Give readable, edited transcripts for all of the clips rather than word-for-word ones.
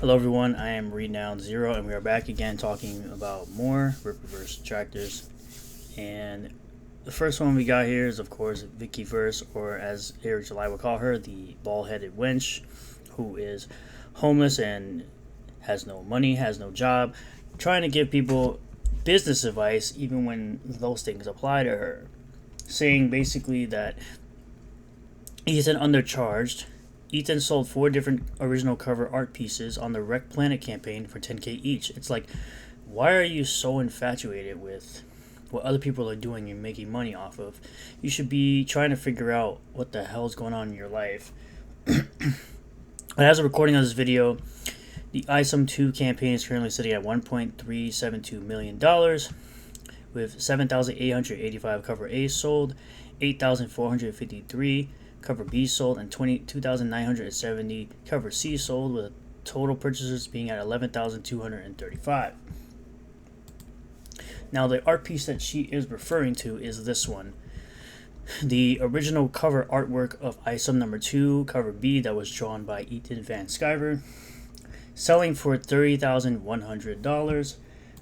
Hello everyone, I am Renowned Zero and we are back again talking about more Rippaverse tractors. And the first one we got here is of course Vikkiverse, or as Eric July would call her, the bald-headed wench who is homeless and has no money, has no job, trying to give people business advice even when those things apply to her. Saying basically that Ethan undercharged. Ethan sold 4 different original cover art pieces on the Wreck Planet campaign for 10k each. It's like, why are you so infatuated with what other people are doing and making money off of? You should be trying to figure out what the hell is going on in your life. As of recording of this video, the ISOM 2 campaign is currently sitting at $1.372 million, with 7,885 cover A's sold, 8,453 cover B sold, and 22,970 cover C sold, with total purchases being at 11,235. Now, the art piece that she is referring to is this one. The original cover artwork of ISOM number 2, cover B, that was drawn by Ethan Van Sciver, selling for $30,100.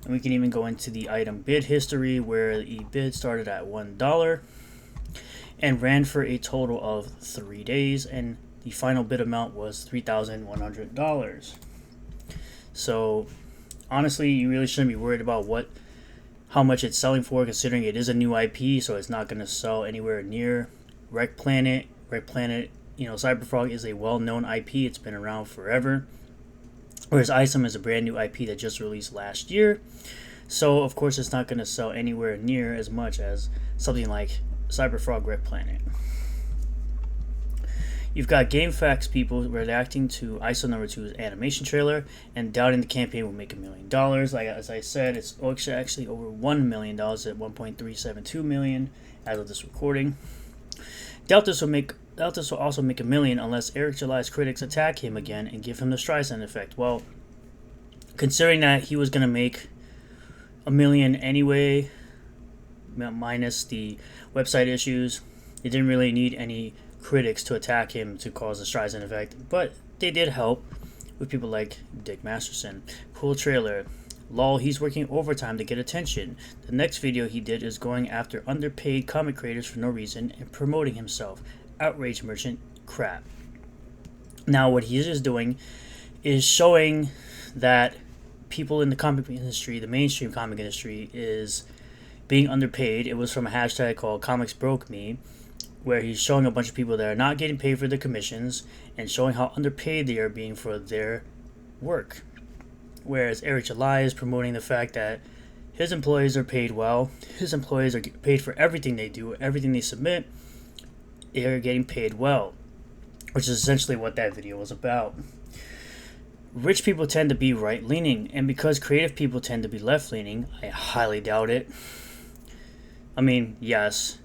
And we can even go into the item bid history, where the bid started at $1 and ran for a total of 3 days, and the final bid amount was $3,100. So honestly, you really shouldn't be worried about how much it's selling for, considering it is a new IP, so it's not going to sell anywhere near Wreck Planet. Cyberfrog is a well-known IP. It's been around forever, whereas ISOM is a brand new IP that just released last year. So of course it's not going to sell anywhere near as much as something like Cyberfrog Wreck Planet. You've got GameFAQs people reacting to ISO number 2's animation trailer and doubting the campaign will make $1 million. Like as I said, it's actually over $1 million at $1.372 million as of this recording. Doubt this will also make $1 million unless Eric July's critics attack him again and give him the Streisand effect. Well, considering that he was going to make $1 million anyway, minus the website issues, it didn't really need any critics to attack him to cause the Streisand effect, but they did help with people like Dick Masterson. Cool trailer. Lol, he's working overtime to get attention. The next video he did is going after underpaid comic creators for no reason and promoting himself. Outrage merchant crap. Now what he is doing is showing that people in the comic industry, the mainstream comic industry, is being underpaid. It was from a hashtag called Comics Broke Me, where he's showing a bunch of people that are not getting paid for their commissions and showing how underpaid they are being for their work. Whereas Eric July is promoting the fact that his employees are paid well, his employees are paid for everything they do, everything they submit, they are getting paid well, which is essentially what that video was about. Rich people tend to be right-leaning, and because creative people tend to be left-leaning, I highly doubt it. I mean, yes,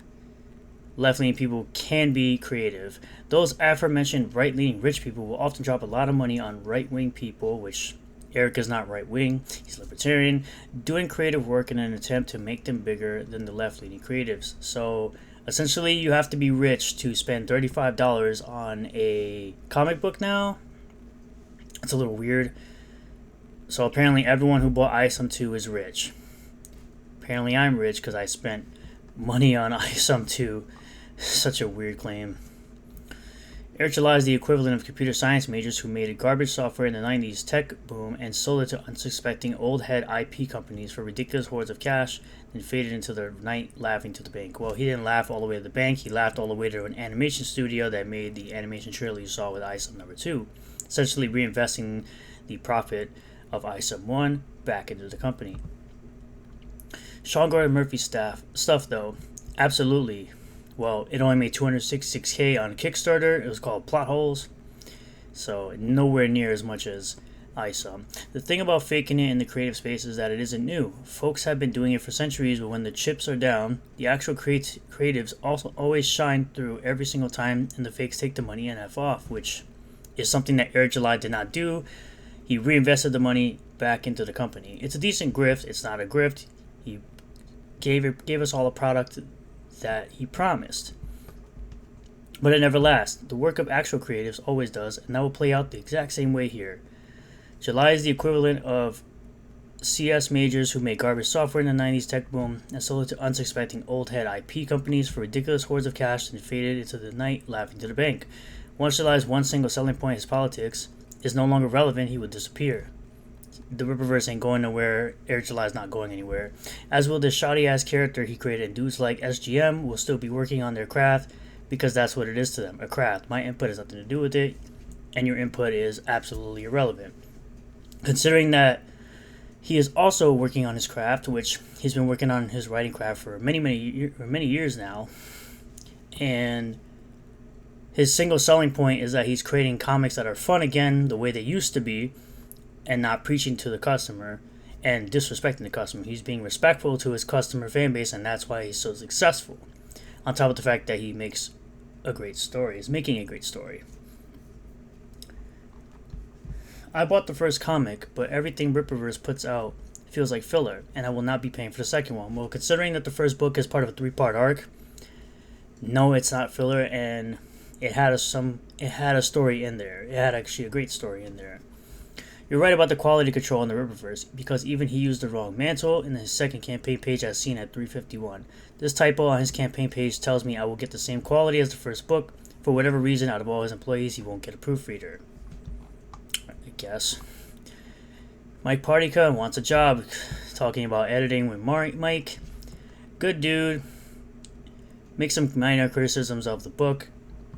left-leaning people can be creative. Those aforementioned right-leaning rich people will often drop a lot of money on right-wing people, which Eric is not right-wing, he's libertarian, doing creative work in an attempt to make them bigger than the left-leaning creatives. So essentially, you have to be rich to spend $35 on a comic book now. It's a little weird. So apparently everyone who bought ISOM 2 is rich. Apparently I'm rich because I spent money on ISOM 2. Such a weird claim. Eric July is the equivalent of computer science majors who made a garbage software in the 90s tech boom and sold it to unsuspecting old head IP companies for ridiculous hordes of cash, then faded into the night laughing to the bank. Well, he didn't laugh all the way to the bank, he laughed all the way to an animation studio that made the animation trailer you saw with ISOM number 2, essentially reinvesting the profit of ISOM 1 back into the company. Sean Gordon Murphy's stuff though, absolutely. Well, it only made $266K on Kickstarter. It was called Plot Holes. So nowhere near as much as ISOM. The thing about faking it in the creative space is that it isn't new. Folks have been doing it for centuries, but when the chips are down, the actual creatives also always shine through every single time, and the fakes take the money and F off, which is something that Eric July did not do. He reinvested the money back into the company. It's a decent grift. It's not a grift. He gave us all a product that he promised. But it never lasts. The work of actual creatives always does, and that will play out the exact same way here. July is the equivalent of CS majors who made garbage software in the 90s tech boom and sold it to unsuspecting old head IP companies for ridiculous hordes of cash and faded into the night laughing to the bank. Once July's one single selling point, his politics, is no longer relevant, he would disappear. The Rippaverse ain't going nowhere. Eric July's not going anywhere. As will this shoddy ass character he created, and dudes like SGM will still be working on their craft because that's what it is to them, a craft. My input has nothing to do with it, and your input is absolutely irrelevant. Considering that he is also working on his craft, which he's been working on his writing craft for many years now, and his single selling point is that he's creating comics that are fun again, the way they used to be, and not preaching to the customer and disrespecting the customer. He's being respectful to his customer fan base, and that's why he's so successful. On top of the fact that he makes a great story, is making a great story. I bought the first comic, but everything Rippaverse puts out feels like filler, and I will not be paying for the second one. Well, considering that the first book is part of a 3-part arc, no, it's not filler, and it had a story in there. It had actually a great story in there. You're right about the quality control in the Rippaverse, because even he used the wrong mantle in his second campaign page as seen at 351. This typo on his campaign page tells me I will get the same quality as the first book. For whatever reason, out of all his employees, he won't get a proofreader. I guess. Mike Partyka wants a job. Talking about editing with Mike. Good dude. Make some minor criticisms of the book.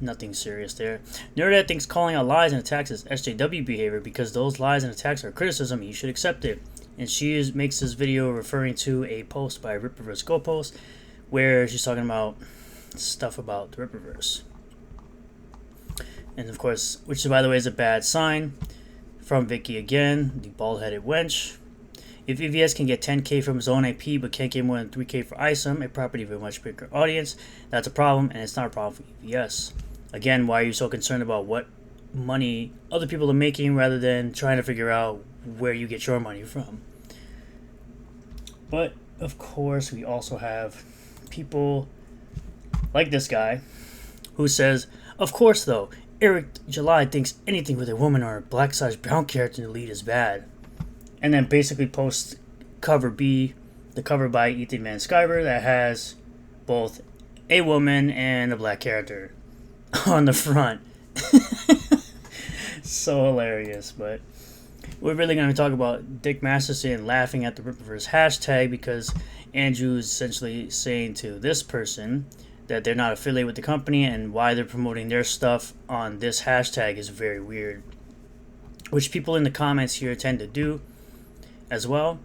Nothing serious there. Nerdhead thinks calling out lies and attacks is SJW behavior because those lies and attacks are criticism and you should accept it. And she makes this video referring to a post by Rippaverse Go Post where she's talking about stuff about the Rippaverse. And of course, which by the way is a bad sign. From Vicky again, the bald-headed wench. If EVS can get 10k from his own IP but can't get more than 3k for ISOM, a property of a much bigger audience, that's a problem, and it's not a problem for EVS. Again, why are you so concerned about what money other people are making rather than trying to figure out where you get your money from? But, of course, we also have people like this guy who says, of course, though, Eric July thinks anything with a woman or a black/brown character in the lead is bad. And then basically posts cover B, the cover by Ethan Van Sciver that has both a woman and a black character on the front. So hilarious. But we're really going to talk about Dick Masterson laughing at the Rippaverse hashtag because Andrew is essentially saying to this person that they're not affiliated with the company and why they're promoting their stuff on this hashtag is very weird. Which people in the comments here tend to do as well.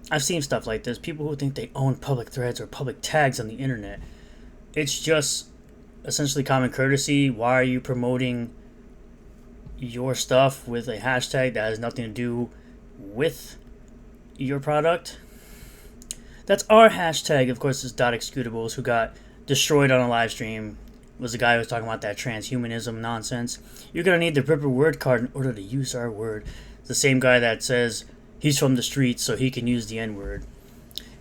I've seen stuff like this. People who think they own public threads or public tags on the internet. It's just essentially common courtesy. Why are you promoting your stuff with a hashtag that has nothing to do with your product? That's our hashtag. Of course, is .executables who got destroyed on a live stream. Was the guy who was talking about that transhumanism nonsense. You're going to need the Ripper word card in order to use our word. It's the same guy that says he's from the streets so he can use the N-word.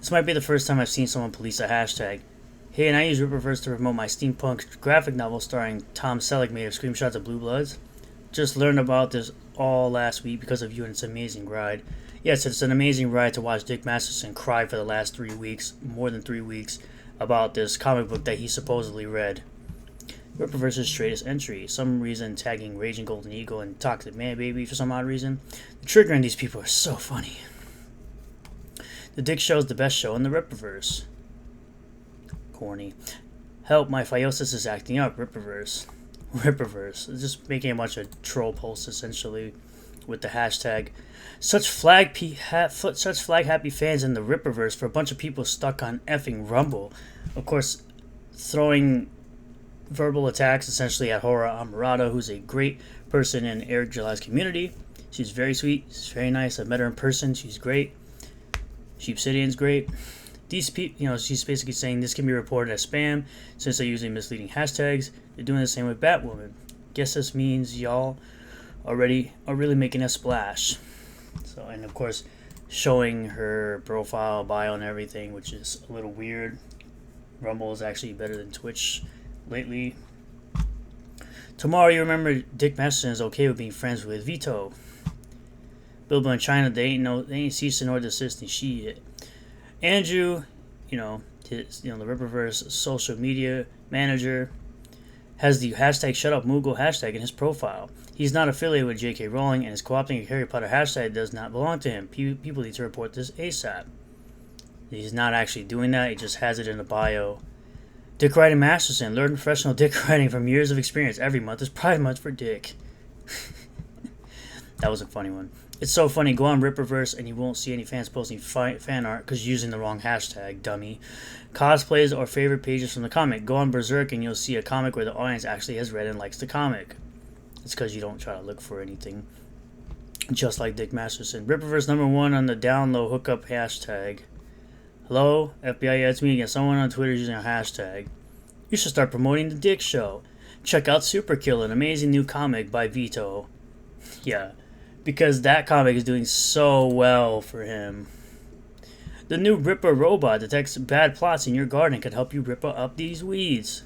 This might be the first time I've seen someone police a hashtag. Hey, and I use Rippaverse to promote my steampunk graphic novel starring Tom Selleck made of screenshots of Blue Bloods. Just learned about this all last week because of you and it's an amazing ride. Yes, it's an amazing ride to watch Dick Masterson cry for the last 3 weeks, more than 3 weeks, about this comic book that he supposedly read. Rippaverse's straightest entry. Some reason tagging Raging Golden Eagle and Toxic Man Baby for some odd reason. The trigger in these people are so funny. The Dick Show is the best show in the Rippaverse. Corny. Help, my Phiosis is acting up. Rippaverse. It's just making a bunch of troll posts essentially with the hashtag. Such flag happy fans in the Rippaverse for a bunch of people stuck on effing Rumble. Of course, throwing verbal attacks essentially at Hora Amurata, who's a great person in Eric July's community. She's very sweet. She's very nice. I've met her in person. She's great. Sheepsidian's great. These people, she's basically saying this can be reported as spam since they're using misleading hashtags. They're doing the same with Batwoman. Guess this means y'all are really making a splash. So, and of course, showing her profile, bio, and everything, which is a little weird. Rumble is actually better than Twitch lately. Tomorrow, you remember Dick Masterson is okay with being friends with Vito. Bilbo in China, they ain't ceasing nor desisting shit. Andrew, the Rippaverse social media manager, has the hashtag #ShutUpMoogle hashtag in his profile. He's not affiliated with J.K. Rowling, and his co-opting a Harry Potter hashtag does not belong to him. People need to report this ASAP. He's not actually doing that, he just has it in the bio. Dick Writing Masterson, learn professional dick writing from years of experience. Every month is Pride Month for Dick. That was a funny one. It's so funny. Go on Rippaverse and you won't see any fans posting fan art because you're using the wrong hashtag, dummy. Cosplays or favorite pages from the comic. Go on Berserk and you'll see a comic where the audience actually has read and likes the comic. It's because you don't try to look for anything. Just like Dick Masterson. Rippaverse #1 on the down low hookup hashtag. Hello, FBI, it's me again. Someone on Twitter using a hashtag. You should start promoting the Dick Show. Check out Super Kill, an amazing new comic by Vito. Yeah, because that comic is doing so well for him. The new Ripper robot detects bad plots in your garden, can help you ripper up these weeds.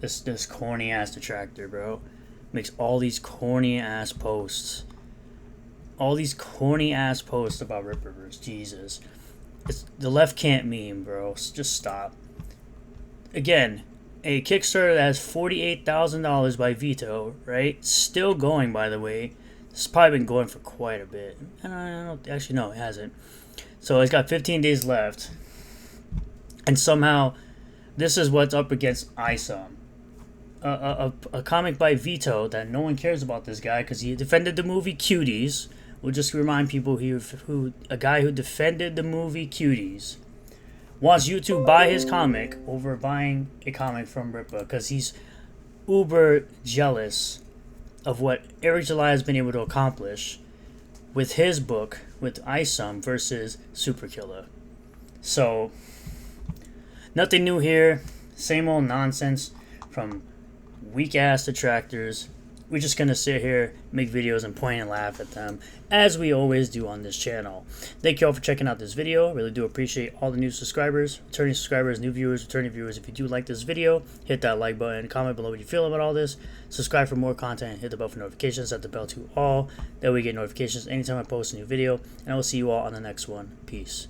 This corny ass detractor, bro, makes all these corny ass posts. All these corny ass posts about Rippaverse. Jesus. The left can't meme, bro. Just stop. Again, a Kickstarter that has $48,000 by Vito, right? Still going, by the way. This has probably been going for quite a bit. And I don't actually, no, it hasn't. So it's got 15 days left. And somehow, this is what's up against ISOM. A comic by Vito that no one cares about this guy because he defended the movie Cuties. We'll just remind people a guy who defended the movie Cuties wants you to buy his comic over buying a comic from Rippa because he's uber jealous of what Eric July has been able to accomplish with his book with ISOM versus Super Killer. So, nothing new here. Same old nonsense from weak ass detractors. We're just going to sit here, make videos, and point and laugh at them, as we always do on this channel. Thank you all for checking out this video. Really do appreciate all the new subscribers, returning subscribers, new viewers, returning viewers. If you do like this video, hit that like button, comment below what you feel about all this, subscribe for more content, hit the bell for notifications, set the bell to all. That way you get notifications anytime I post a new video, and I will see you all on the next one. Peace.